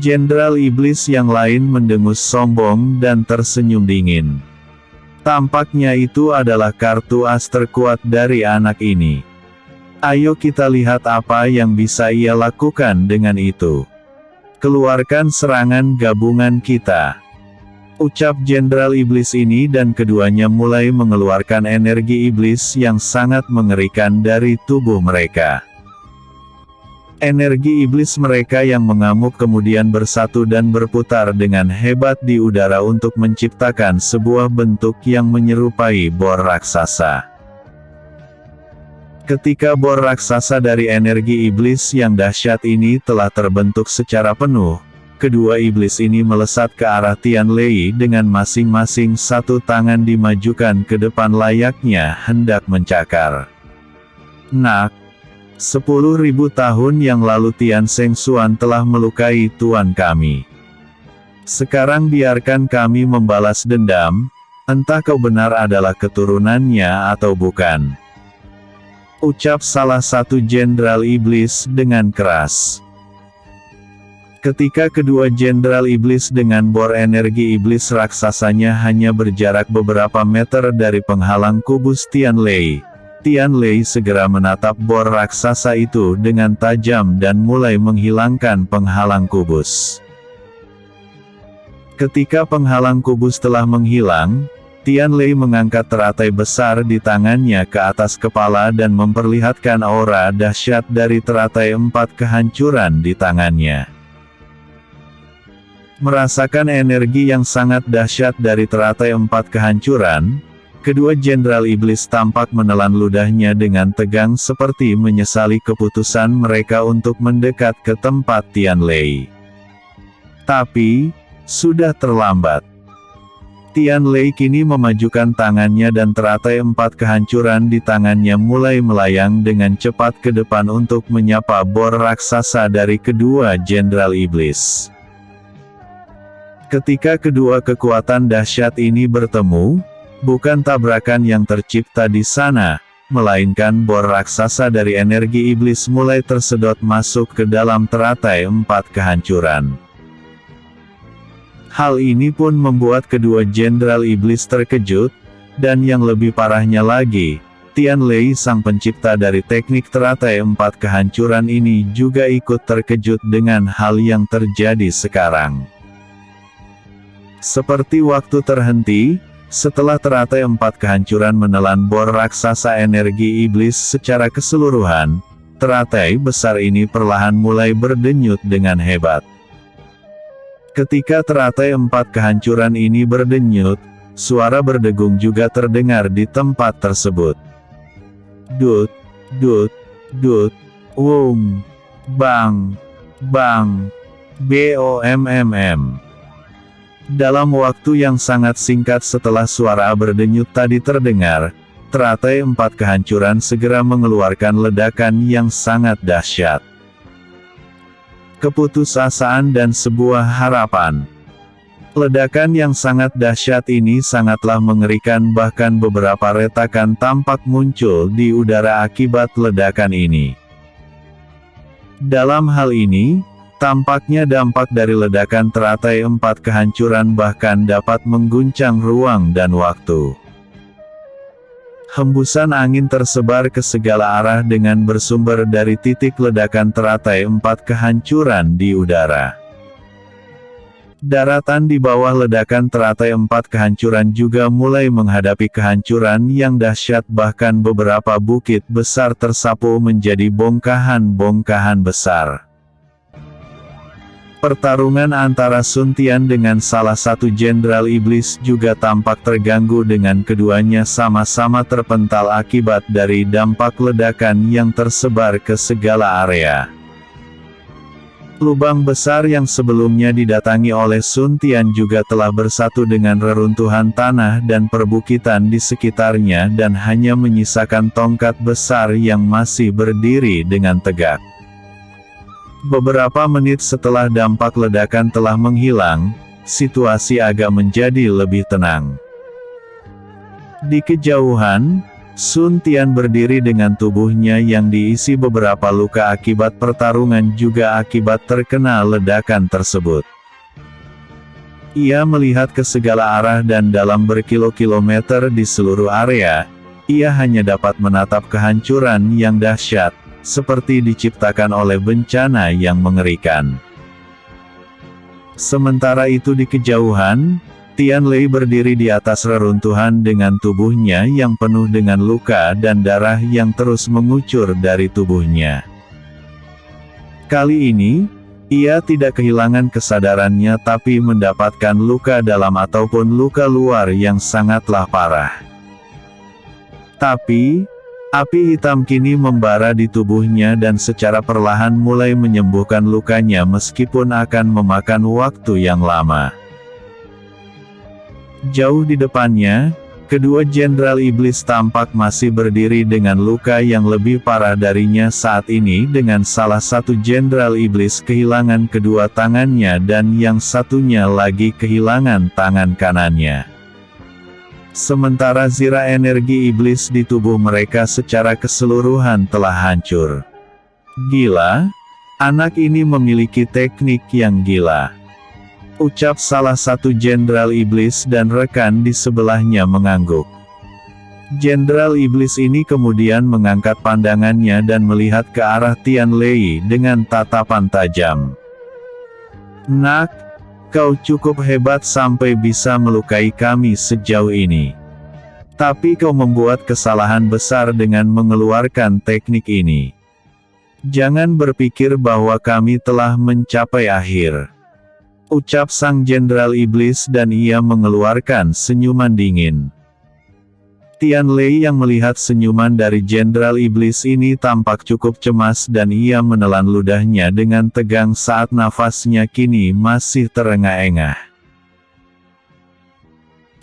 Jenderal iblis yang lain mendengus sombong dan tersenyum dingin. Tampaknya itu adalah kartu as terkuat dari anak ini. Ayo kita lihat apa yang bisa ia lakukan dengan itu. Keluarkan serangan gabungan kita. Ucap jenderal iblis ini dan keduanya mulai mengeluarkan energi iblis yang sangat mengerikan dari tubuh mereka. Energi iblis mereka yang mengamuk kemudian bersatu dan berputar dengan hebat di udara untuk menciptakan sebuah bentuk yang menyerupai bor raksasa. Ketika bor raksasa dari energi iblis yang dahsyat ini telah terbentuk secara penuh, kedua iblis ini melesat ke arah Tianlei dengan masing-masing satu tangan dimajukan ke depan layaknya hendak mencakar. Nak! 10.000 tahun yang lalu Tian Seng Xuan telah melukai tuan kami. Sekarang biarkan kami membalas dendam, entah kau benar adalah keturunannya atau bukan. Ucap salah satu jenderal iblis dengan keras. Ketika kedua jenderal iblis dengan bor energi iblis raksasanya hanya berjarak beberapa meter dari penghalang kubus Tianlei, Tian Lei segera menatap bor raksasa itu dengan tajam dan mulai menghilangkan penghalang kubus. Ketika penghalang kubus telah menghilang, Tian Lei mengangkat teratai besar di tangannya ke atas kepala dan memperlihatkan aura dahsyat dari teratai 4 kehancuran di tangannya. Merasakan energi yang sangat dahsyat dari teratai 4 kehancuran, kedua Jenderal Iblis tampak menelan ludahnya dengan tegang seperti menyesali keputusan mereka untuk mendekat ke tempat Tian Lei. Tapi, sudah terlambat. Tian Lei kini memajukan tangannya dan teratai 4 kehancuran di tangannya mulai melayang dengan cepat ke depan untuk menyapa bor raksasa dari kedua Jenderal Iblis. Ketika kedua kekuatan dahsyat ini bertemu, bukan tabrakan yang tercipta di sana, melainkan bor raksasa dari energi iblis mulai tersedot masuk ke dalam teratai 4 kehancuran. Hal ini pun membuat kedua Jenderal Iblis terkejut, dan yang lebih parahnya lagi, Tian Lei sang pencipta dari teknik teratai 4 kehancuran ini juga ikut terkejut dengan hal yang terjadi sekarang. Seperti waktu terhenti, setelah teratai 4 kehancuran menelan bor raksasa energi iblis secara keseluruhan, teratai besar ini perlahan mulai berdenyut dengan hebat. Ketika teratai 4 kehancuran ini berdenyut, suara berdegung juga terdengar di tempat tersebut. Dut, dut, dut, wum, bang, bang, bomm. Dalam waktu yang sangat singkat setelah suara berdenyut tadi terdengar, teratai 4 kehancuran segera mengeluarkan ledakan yang sangat dahsyat. Keputusasaan dan sebuah harapan. Ledakan yang sangat dahsyat ini sangatlah mengerikan, bahkan beberapa retakan tampak muncul di udara akibat ledakan ini. Dalam hal ini, tampaknya dampak dari ledakan teratai 4 kehancuran bahkan dapat mengguncang ruang dan waktu. Hembusan angin tersebar ke segala arah dengan bersumber dari titik ledakan teratai 4 kehancuran di udara. Daratan di bawah ledakan teratai 4 kehancuran juga mulai menghadapi kehancuran yang dahsyat, bahkan beberapa bukit besar tersapu menjadi bongkahan-bongkahan besar. Pertarungan antara Sun Tian dengan salah satu Jenderal Iblis juga tampak terganggu dengan keduanya sama-sama terpental akibat dari dampak ledakan yang tersebar ke segala area. Lubang besar yang sebelumnya didatangi oleh Sun Tian juga telah bersatu dengan reruntuhan tanah dan perbukitan di sekitarnya dan hanya menyisakan tongkat besar yang masih berdiri dengan tegak. Beberapa menit setelah dampak ledakan telah menghilang, situasi agak menjadi lebih tenang. Di kejauhan, Sun Tian berdiri dengan tubuhnya yang diisi beberapa luka akibat pertarungan juga akibat terkena ledakan tersebut. Ia melihat ke segala arah dan dalam berkilo-kilometer di seluruh area, ia hanya dapat menatap kehancuran yang dahsyat, seperti diciptakan oleh bencana yang mengerikan. Sementara itu di kejauhan, Tian Lei berdiri di atas reruntuhan dengan tubuhnya yang penuh dengan luka dan darah yang terus mengucur dari tubuhnya. Kali ini, ia tidak kehilangan kesadarannya tapi mendapatkan luka dalam ataupun luka luar yang sangatlah parah. Tapi, api hitam kini membara di tubuhnya dan secara perlahan mulai menyembuhkan lukanya meskipun akan memakan waktu yang lama. Jauh di depannya, kedua Jenderal Iblis tampak masih berdiri dengan luka yang lebih parah darinya saat ini dengan salah satu Jenderal Iblis kehilangan kedua tangannya dan yang satunya lagi kehilangan tangan kanannya. Sementara zira energi iblis di tubuh mereka secara keseluruhan telah hancur. Gila, anak ini memiliki teknik yang gila. Ucap salah satu Jenderal Iblis dan rekan di sebelahnya mengangguk. Jenderal Iblis ini kemudian mengangkat pandangannya dan melihat ke arah Tian Lei dengan tatapan tajam. "Nak, kau cukup hebat sampai bisa melukai kami sejauh ini. Tapi kau membuat kesalahan besar dengan mengeluarkan teknik ini. Jangan berpikir bahwa kami telah mencapai akhir," ucap sang Jenderal Iblis dan ia mengeluarkan senyuman dingin. Tian Lei yang melihat senyuman dari Jenderal Iblis ini tampak cukup cemas dan ia menelan ludahnya dengan tegang saat nafasnya kini masih terengah-engah.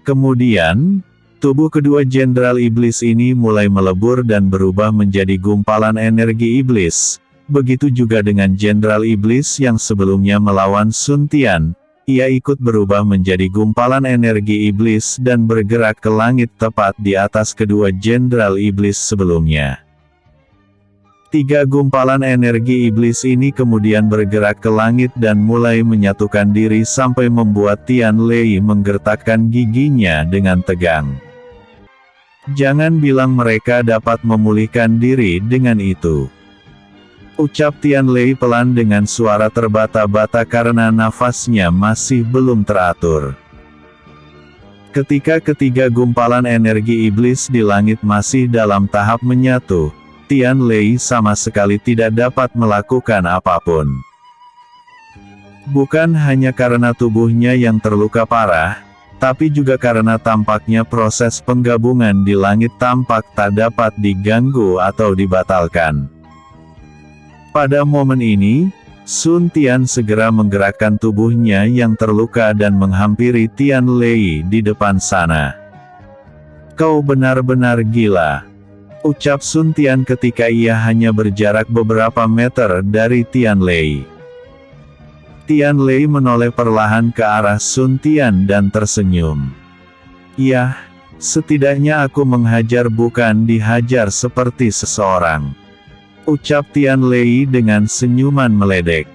Kemudian, tubuh kedua Jenderal Iblis ini mulai melebur dan berubah menjadi gumpalan energi iblis. Begitu juga dengan Jenderal Iblis yang sebelumnya melawan Sun Tian. Ia ikut berubah menjadi gumpalan energi iblis dan bergerak ke langit tepat di atas kedua Jenderal Iblis sebelumnya. 3 gumpalan energi iblis ini kemudian bergerak ke langit dan mulai menyatukan diri sampai membuat Tian Lei menggertakkan giginya dengan tegang. "Jangan bilang mereka dapat memulihkan diri dengan itu," ucap Tian Lei pelan dengan suara terbata-bata karena nafasnya masih belum teratur. Ketika ketiga gumpalan energi iblis di langit masih dalam tahap menyatu, Tian Lei sama sekali tidak dapat melakukan apapun. Bukan hanya karena tubuhnya yang terluka parah, tapi juga karena tampaknya proses penggabungan di langit tampak tak dapat diganggu atau dibatalkan. Pada momen ini, Sun Tian segera menggerakkan tubuhnya yang terluka dan menghampiri Tian Lei di depan sana. "Kau benar-benar gila," ucap Sun Tian ketika ia hanya berjarak beberapa meter dari Tian Lei. Tian Lei menoleh perlahan ke arah Sun Tian dan tersenyum. "Yah, setidaknya aku menghajar bukan dihajar seperti seseorang," ucap Tian Lei dengan senyuman meledek.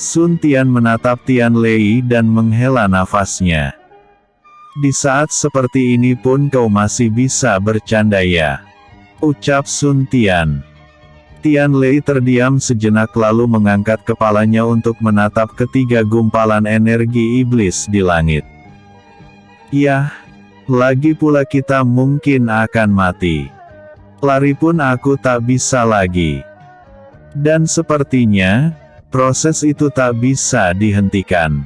Sun Tian menatap Tian Lei dan menghela nafasnya. "Di saat seperti ini pun kau masih bisa bercanda ya?" ucap Sun Tian. Tian Lei terdiam sejenak lalu mengangkat kepalanya untuk menatap ketiga gumpalan energi iblis di langit. "Yah, lagi pula kita mungkin akan mati. Lari pun aku tak bisa lagi. Dan sepertinya, proses itu tak bisa dihentikan,"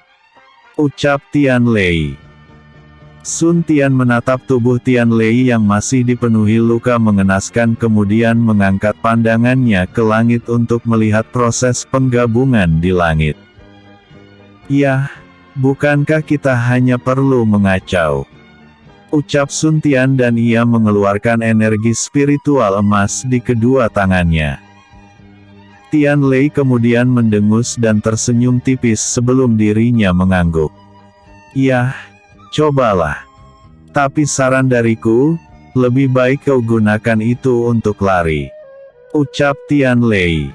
ucap Tian Lei. Sun Tian menatap tubuh Tian Lei yang masih dipenuhi luka mengenaskan kemudian mengangkat pandangannya ke langit untuk melihat proses penggabungan di langit. "Yah, bukankah kita hanya perlu mengacau?" ucap Sun Tian dan ia mengeluarkan energi spiritual emas di kedua tangannya. Tian Lei kemudian mendengus dan tersenyum tipis sebelum dirinya mengangguk. "Yah, cobalah. Tapi saran dariku, lebih baik kau gunakan itu untuk lari," ucap Tian Lei.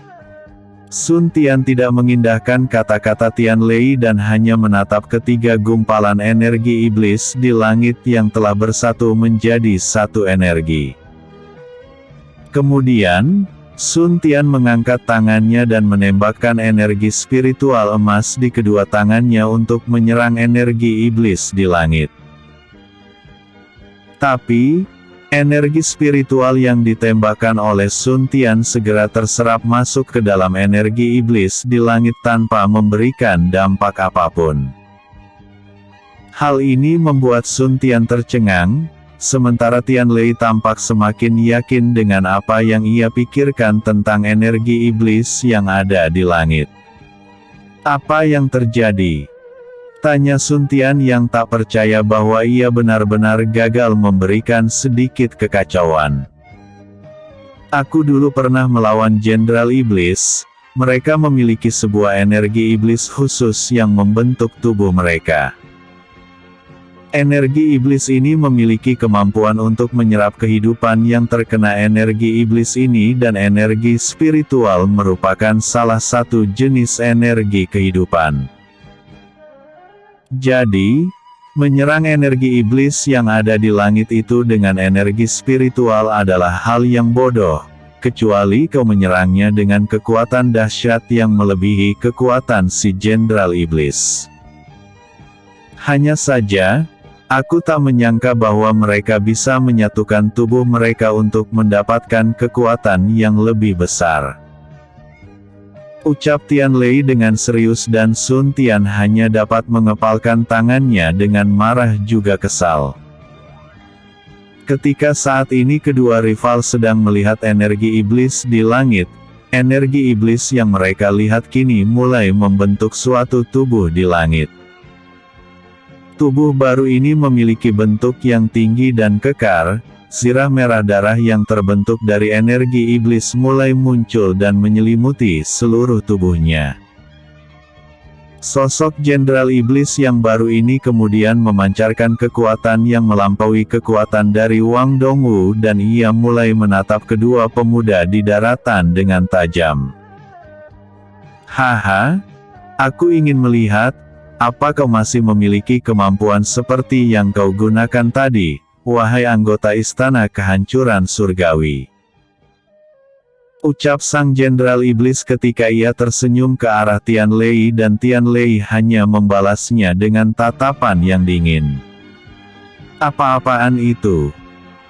Sun Tian tidak mengindahkan kata-kata Tian Lei dan hanya menatap ketiga gumpalan energi iblis di langit yang telah bersatu menjadi satu energi. Kemudian, Sun Tian mengangkat tangannya dan menembakkan energi spiritual emas di kedua tangannya untuk menyerang energi iblis di langit. Tapi, energi spiritual yang ditembakkan oleh Sun Tian segera terserap masuk ke dalam energi iblis di langit tanpa memberikan dampak apapun. Hal ini membuat Sun Tian tercengang, sementara Tian Lei tampak semakin yakin dengan apa yang ia pikirkan tentang energi iblis yang ada di langit. "Apa yang terjadi?" tanya Sun Tian yang tak percaya bahwa ia benar-benar gagal memberikan sedikit kekacauan. "Aku dulu pernah melawan Jenderal Iblis. Mereka memiliki sebuah energi iblis khusus yang membentuk tubuh mereka. Energi iblis ini memiliki kemampuan untuk menyerap kehidupan yang terkena energi iblis ini dan energi spiritual merupakan salah satu jenis energi kehidupan. Jadi, Menyerang energi iblis yang ada di langit itu dengan energi spiritual adalah hal yang bodoh, kecuali kau menyerangnya dengan kekuatan dahsyat yang melebihi kekuatan si Jenderal Iblis. Hanya saja, aku tak menyangka bahwa mereka bisa menyatukan tubuh mereka untuk mendapatkan kekuatan yang lebih besar. Ucap Tian Lei dengan serius dan Sun Tian hanya dapat mengepalkan tangannya dengan marah juga kesal. Ketika saat ini kedua rival sedang melihat energi iblis di langit, energi iblis yang mereka lihat kini mulai membentuk suatu tubuh di langit. Tubuh baru ini memiliki bentuk yang tinggi dan kekar. Sirah merah darah yang terbentuk dari energi iblis mulai muncul dan menyelimuti seluruh tubuhnya. Sosok Jenderal Iblis yang baru ini kemudian memancarkan kekuatan yang melampaui kekuatan dari Wang Dongwu dan ia mulai menatap kedua pemuda di daratan dengan tajam. Haha, aku ingin melihat, apa kau masih memiliki kemampuan seperti yang kau gunakan tadi, wahai anggota Istana Kehancuran Surgawi. Ucap Sang Jenderal Iblis ketika ia tersenyum ke arah Tian Lei dan Tian Lei hanya membalasnya dengan tatapan yang dingin. Apa-apaan itu?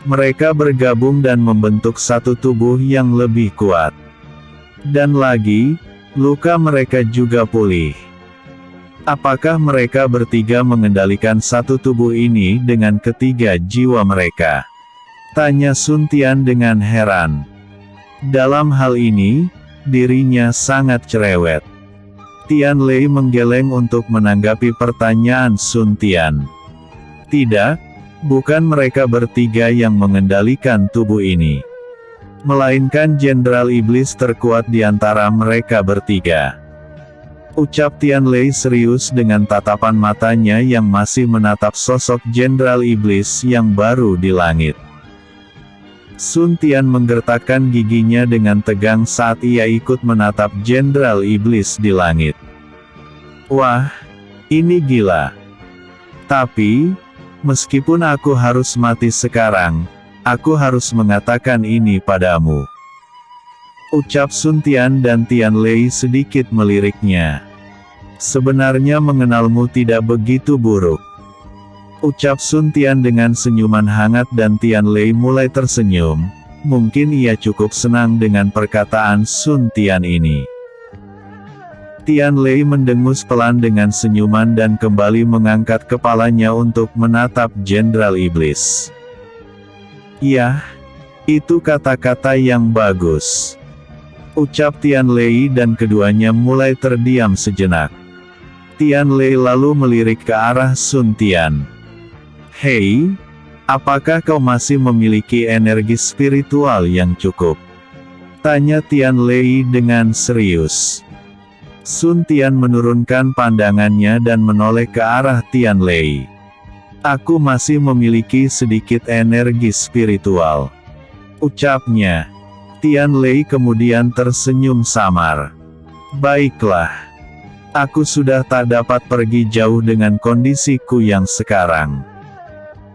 Mereka bergabung dan membentuk satu tubuh yang lebih kuat. Dan lagi, luka mereka juga pulih. Apakah mereka bertiga mengendalikan satu tubuh ini dengan ketiga jiwa mereka? Tanya Sun Tian dengan heran. Dalam hal ini, dirinya sangat cerewet. Tian Lei menggeleng untuk menanggapi pertanyaan Sun Tian. Tidak, bukan mereka bertiga yang mengendalikan tubuh ini. Melainkan Jenderal Iblis terkuat di antara mereka bertiga. Ucap Tian Lei serius dengan tatapan matanya yang masih menatap sosok Jenderal Iblis yang baru di langit. Sun Tian menggertakkan giginya dengan tegang saat ia ikut menatap Jenderal Iblis di langit. Wah, ini gila. Tapi, meskipun aku harus mati sekarang, aku harus mengatakan ini padamu. Ucap Sun Tian dan Tian Lei sedikit meliriknya. Sebenarnya mengenalmu tidak begitu buruk. Ucap Sun Tian dengan senyuman hangat dan Tian Lei mulai tersenyum. Mungkin ia cukup senang dengan perkataan Sun Tian ini. Tian Lei mendengus pelan dengan senyuman dan kembali mengangkat kepalanya untuk menatap Jenderal Iblis. Yah, itu kata-kata yang bagus. Ucap Tian Lei dan keduanya mulai terdiam sejenak. Tian Lei lalu melirik ke arah Sun Tian. Hei, apakah kau masih memiliki energi spiritual yang cukup? Tanya Tian Lei dengan serius. Sun Tian menurunkan pandangannya dan menoleh ke arah Tian Lei. Aku masih memiliki sedikit energi spiritual. Ucapnya. Tian Lei kemudian tersenyum samar. Baiklah. Aku sudah tak dapat pergi jauh dengan kondisiku yang sekarang.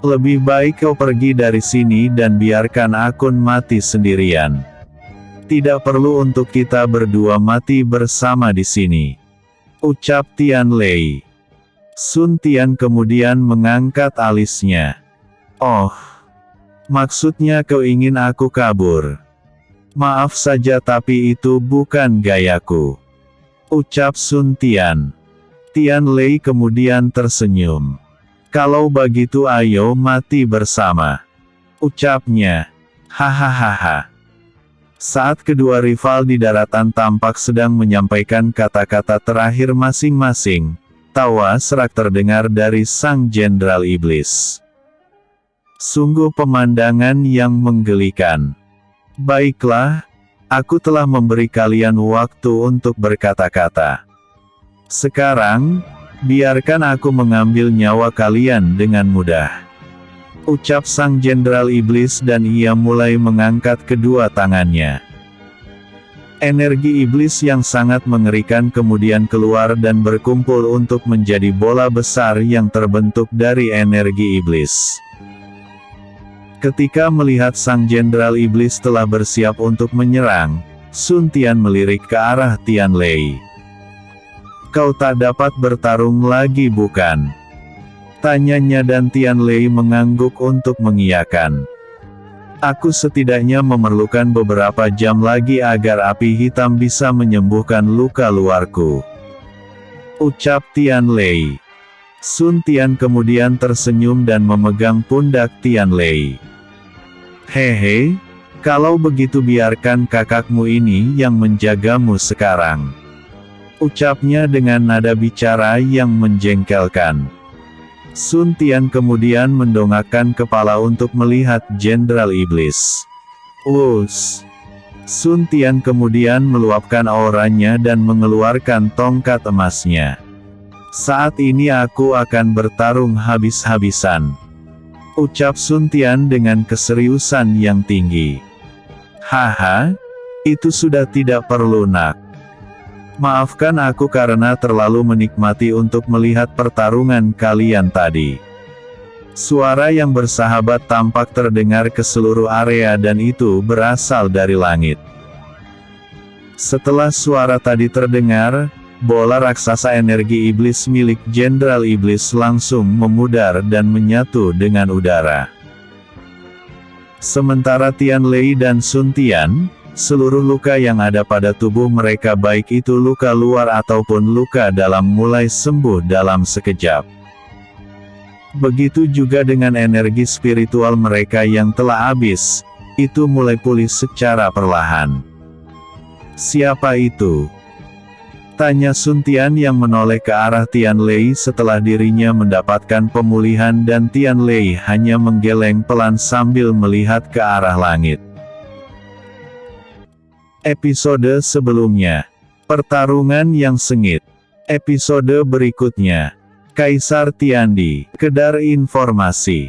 Lebih baik kau pergi dari sini dan biarkan Akun mati sendirian. Tidak perlu untuk kita berdua mati bersama di sini. Ucap Tian Lei. Sun Tian kemudian mengangkat alisnya. Oh, maksudnya kau ingin aku kabur? Maaf saja tapi itu bukan gayaku. Ucap Sun Tian. Tian Lei kemudian tersenyum. Kalau begitu ayo mati bersama. Ucapnya. Hahaha. Saat kedua rival di daratan tampak sedang menyampaikan kata-kata terakhir masing-masing, tawa serak terdengar dari Sang Jenderal Iblis. Sungguh pemandangan yang menggelikan. Baiklah. Aku telah memberi kalian waktu untuk berkata-kata. Sekarang, biarkan aku mengambil nyawa kalian dengan mudah. Ucap Sang Jenderal Iblis dan ia mulai mengangkat kedua tangannya. Energi iblis yang sangat mengerikan kemudian keluar dan berkumpul untuk menjadi bola besar yang terbentuk dari energi iblis. Ketika melihat sang jenderal iblis telah bersiap untuk menyerang, Sun Tian melirik ke arah Tian Lei. "Kau tak dapat bertarung lagi bukan?" tanyanya dan Tian Lei mengangguk untuk mengiyakan. "Aku setidaknya memerlukan beberapa jam lagi agar api hitam bisa menyembuhkan luka luarku," ucap Tian Lei. Sun Tian kemudian tersenyum dan memegang pundak Tian Lei. "Hehe, kalau begitu biarkan kakakmu ini yang menjagamu sekarang," ucapnya dengan nada bicara yang menjengkelkan. Sun Tian kemudian mendongakkan kepala untuk melihat Jenderal Iblis. Us! Sun Tian kemudian meluapkan auranya dan mengeluarkan tongkat emasnya. "Saat ini aku akan bertarung habis-habisan," ucap Sun Tian dengan keseriusan yang tinggi. "Haha, itu sudah tidak perlu nak. Maafkan aku karena terlalu menikmati untuk melihat pertarungan kalian tadi." Suara yang bersahabat tampak terdengar ke seluruh area dan itu berasal dari langit. Setelah suara tadi terdengar, bola raksasa energi iblis milik Jenderal Iblis langsung memudar dan menyatu dengan udara. Sementara Tian Lei dan Sun Tian, seluruh luka yang ada pada tubuh mereka baik itu luka luar ataupun luka dalam mulai sembuh dalam sekejap. Begitu juga dengan energi spiritual mereka yang telah habis, itu mulai pulih secara perlahan. "Siapa itu?" tanya Sun Tian yang menoleh ke arah Tian Lei setelah dirinya mendapatkan pemulihan dan Tian Lei hanya menggeleng pelan sambil melihat ke arah langit. Episode sebelumnya. Pertarungan yang sengit. Episode berikutnya. Kaisar Tiandi. Kedar informasi.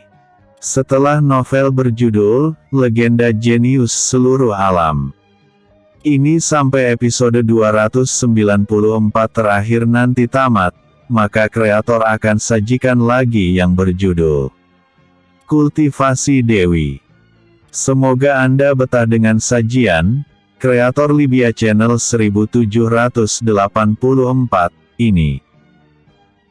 Setelah novel berjudul, Legenda Jenius Seluruh Alam. Ini sampai episode 294 terakhir nanti tamat, maka kreator akan sajikan lagi yang berjudul Kultivasi Dewi. Semoga Anda betah dengan sajian. Kreator Libya Channel 1784, ini.